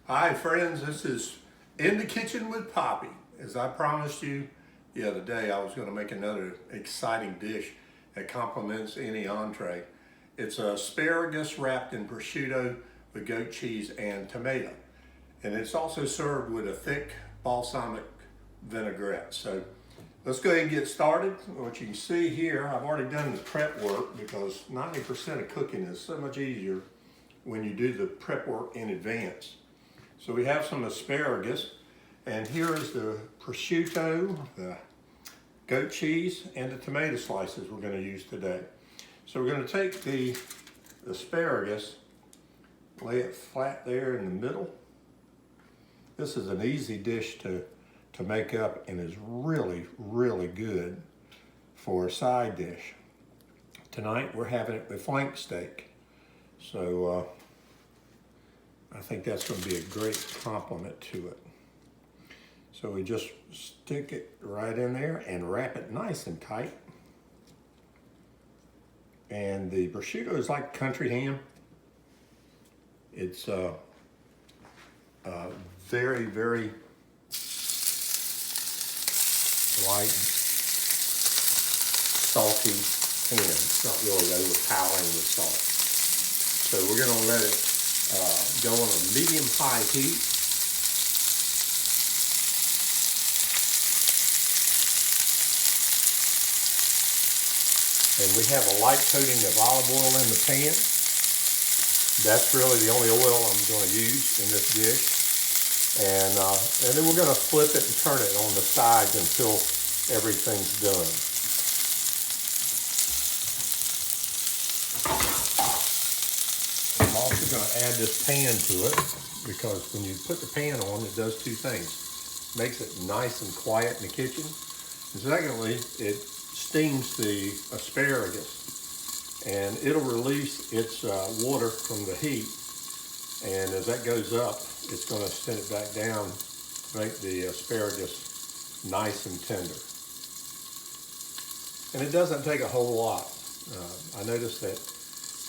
Hi friends, this is In the Kitchen with Poppy. As I promised you the other day, I was going to make another exciting dish that complements any entree. It's asparagus wrapped in prosciutto with goat cheese and tomato. And it's also served with a thick balsamic vinaigrette. So let's go ahead and get started. What you can see here, I've already done the prep work because 90% of cooking is so much easier when you do the prep work in advance. So we have some asparagus, and here is the prosciutto, the goat cheese, and the tomato slices we're going to use today. So we're going to take the asparagus, lay it flat there in the middle. This is an easy dish to make up and is really, really good for a side dish. Tonight we're having it with flank steak. So I think that's going to be a great complement to it. So we just stick it right in there and wrap it nice and tight. And the prosciutto is like country ham. It's very, very light, salty ham. It's not really overpowering with salt. So we're going to let it go on a medium-high heat. And we have a light coating of olive oil in the pan. That's really the only oil I'm going to use in this dish. And then we're going to flip it and turn it on the sides until everything's done. I'm also going to add this pan to it because when you put the pan on, it does two things. It makes it nice and quiet in the kitchen. And secondly, it steams the asparagus and it'll release its water from the heat. And as that goes up, it's going to send it back down to make the asparagus nice and tender. And it doesn't take a whole lot. I noticed that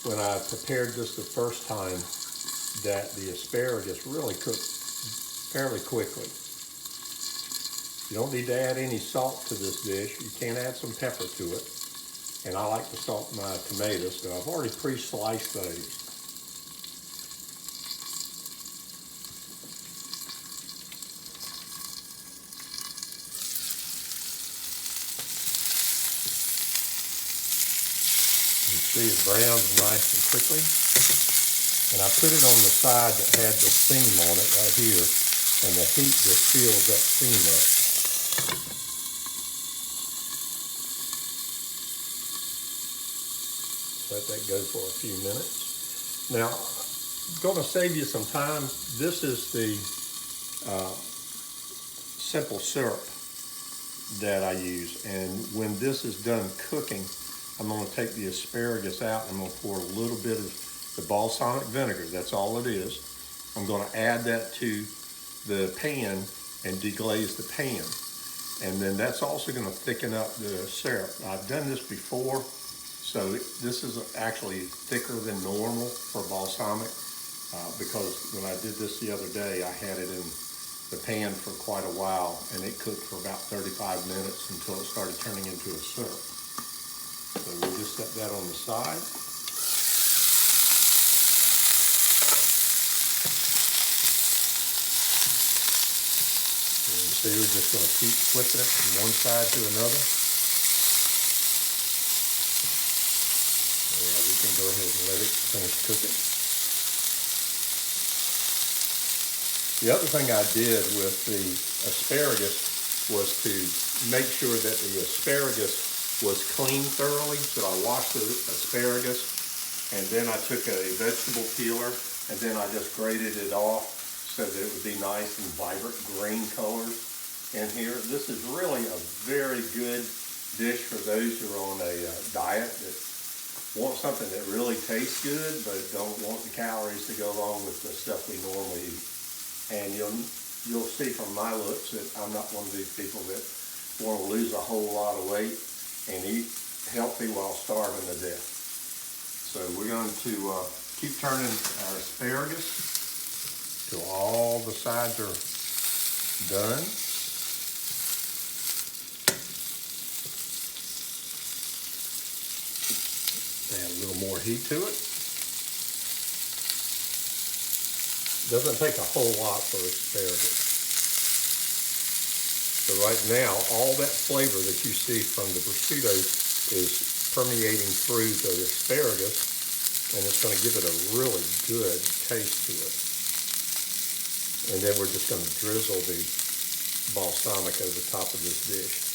when I prepared this the first time that the asparagus really cooked fairly quickly. You don't need to add any salt to this dish. You can add some pepper to it. And I like to salt my tomatoes, so I've already pre-sliced those. You see it browns nice and quickly. And I put it on the side that had the seam on it right here, and the heat just seals that seam up. Let that go for a few minutes. Now, I'm going to save you some time. This is the simple syrup that I use. And when this is done cooking, I'm going to take the asparagus out. I'm going to pour a little bit of the balsamic vinegar. That's all it is. I'm going to add that to the pan and deglaze the pan. And then that's also going to thicken up the syrup. I've done this before. So this is actually thicker than normal for balsamic because when I did this the other day, I had it in the pan for quite a while and it cooked for about 35 minutes until it started turning into a syrup. So we'll just set that on the side. And you see we're just going to keep flipping it from one side to another. We can go ahead and let it finish cooking. The other thing I did with the asparagus was to make sure that the asparagus was cleaned thoroughly. So I washed the asparagus and then I took a vegetable peeler and then I just grated it off so that it would be nice and vibrant green colors in here. This is really a very good dish for those who are on a diet that want something that really tastes good, but don't want the calories to go along with the stuff we normally eat. And you'll see from my looks that I'm not one of these people that want to lose a whole lot of weight and eat healthy while starving to death. So we're going to keep turning our asparagus till all the sides are done. Add a little more heat to it. Doesn't take a whole lot for asparagus. So right now, all that flavor that you see from the prosciutto is permeating through the asparagus, and it's going to give it a really good taste to it. And then we're just going to drizzle the balsamic over top of this dish.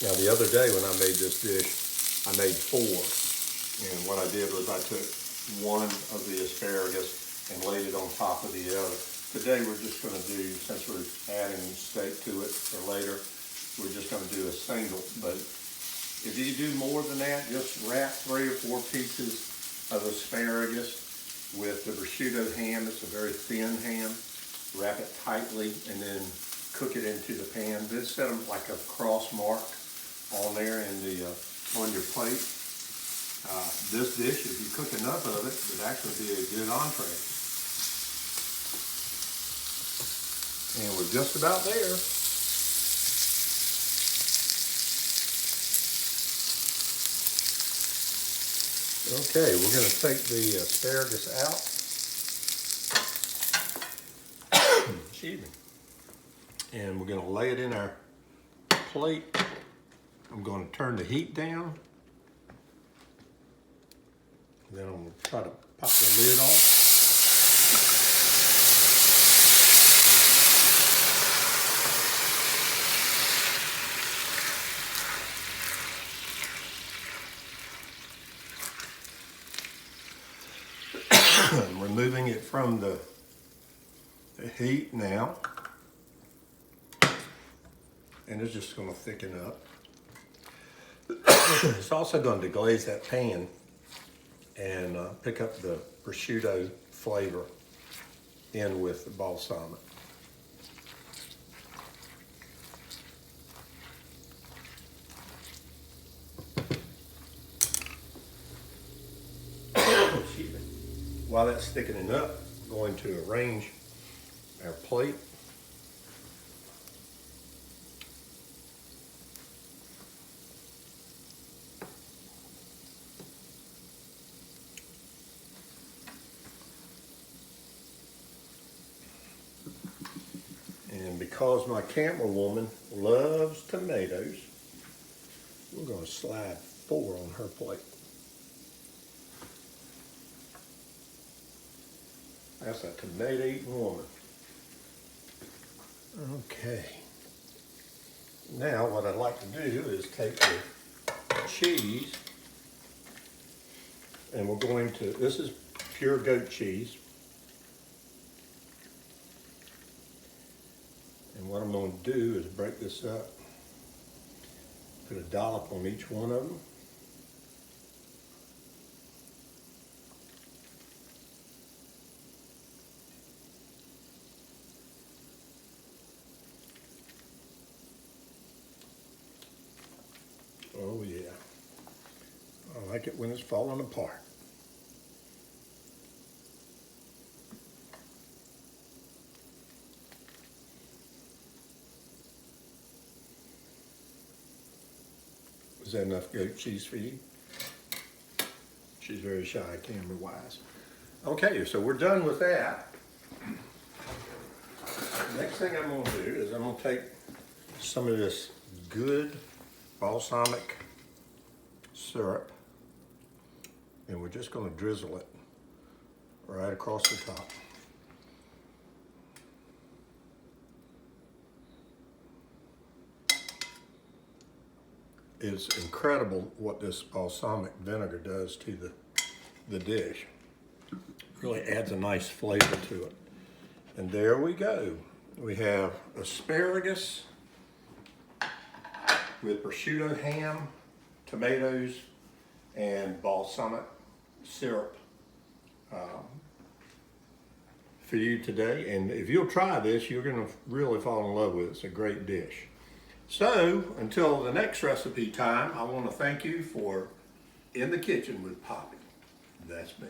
Now the other day when I made this dish, I made 4. And what I did was I took one of the asparagus and laid it on top of the other. Today we're just going to do, since we're adding steak to it for later, we're just going to do a single. But if you do more than that, just wrap 3 or 4 pieces of asparagus with the prosciutto ham. It's a very thin ham. Wrap it tightly and then cook it into the pan. Then set them like a cross mark on there in the on your plate. This dish, if you cook enough of it, would actually be a good entree. And we're just about there. Okay, we're going to take the asparagus out. Excuse me. And we're going to lay it in our plate. I'm going to turn the heat down. Then I'm going to try to pop the lid off. I'm removing it from the heat now. And it's just going to thicken up. It's also going to deglaze that pan and pick up the prosciutto flavor in with the balsamic. Excuse me. While that's thickening up, I'm going to arrange our plate. And because my camera woman loves tomatoes, we're going to slide 4 on her plate. That's a tomato-eating woman. Okay. Now what I'd like to do is take the cheese, and we're going to, this is pure goat cheese. And what I'm going to do is break this up, put a dollop on each one of them. Oh yeah, I like it when it's falling apart. Is that enough goat cheese for you? She's very shy, camera-wise. Okay, so we're done with that. Next thing I'm going to do is I'm going to take some of this good balsamic syrup, and we're just going to drizzle it right across the top. It's incredible what this balsamic vinegar does to the dish. Really adds a nice flavor to it. And there we go. We have asparagus with prosciutto ham, tomatoes, and balsamic syrup for you today. And if you'll try this, you're gonna really fall in love with it. It's a great dish. So until the next recipe time, I want to thank you for In the Kitchen with Poppy. That's me.